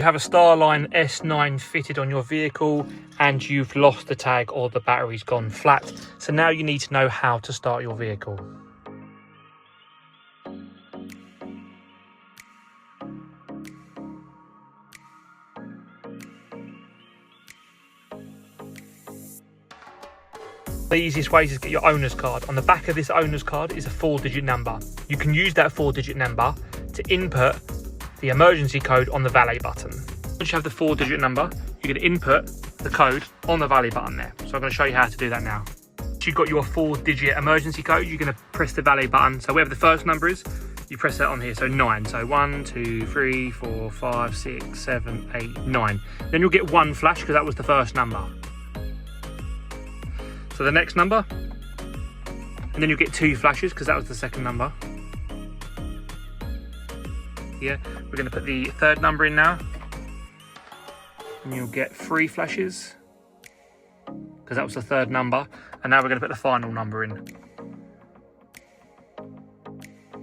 You have a Starline S9 fitted on your vehicle and you've lost the tag or the battery's gone flat. So now you need to know how to start your vehicle. The easiest way is to get your owner's card. On the back of this owner's card is a 4-digit number. You can use that 4-digit number to input the emergency code on the valet button. Once you have the 4-digit number, you're going to input the code on the valet button there. So I'm going to show you how to do that now. Once you've got your 4-digit emergency code, you're going to press the valet button. So wherever the first number is, you press that on here. So 9. So 1, 2, 3, 4, 5, 6, 7, 8, 9. Then you'll get 1 flash because that was the first number. So the next number, and then you'll get 2 flashes because that was the second number. Yeah, we're going to put the third number in now, and you'll get 3 flashes because that was the third number. And now we're going to put the final number in.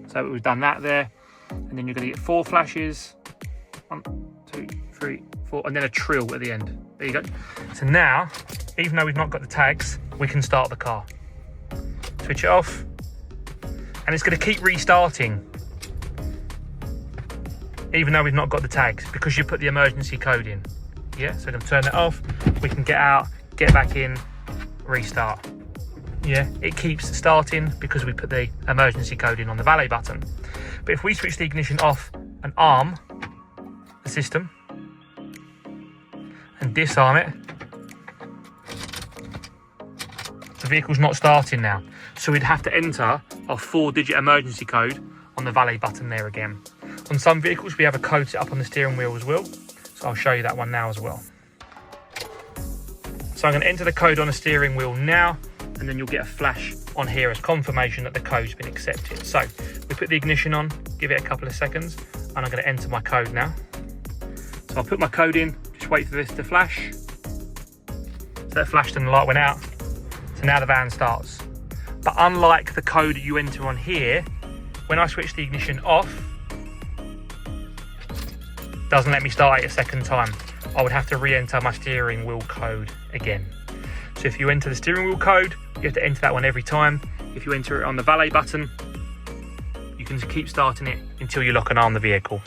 So we've done that there, and then you're going to get 4 flashes. 1, 2, 3, 4, and then a trill at the end. There you go. So now, even though we've not got the tags, we can start the car. Switch it off, and it's going to keep restarting even though we've not got the tags because you put the emergency code in. Yeah, so I'm going to turn it off. We can get out, get back in, restart. Yeah, it keeps starting because we put the emergency code in on the valet button. But if we switch the ignition off and arm the system and disarm it, the vehicle's not starting now. So we'd have to enter our 4-digit emergency code on the valet button there again. On some vehicles, we have a code set up on the steering wheel as well. So I'll show you that one now as well. So I'm going to enter the code on the steering wheel now, and then you'll get a flash on here as confirmation that the code's been accepted. So we put the ignition on, give it a couple of seconds, and I'm going to enter my code now. So I'll put my code in, just wait for this to flash. So that flashed and the light went out. So now the van starts. But unlike the code that you enter on here, when I switch the ignition off, it doesn't let me start it a second time. I would have to re-enter my steering wheel code again. So if you enter the steering wheel code, you have to enter that one every time. If you enter it on the valet button, you can keep starting it until you lock and arm the vehicle.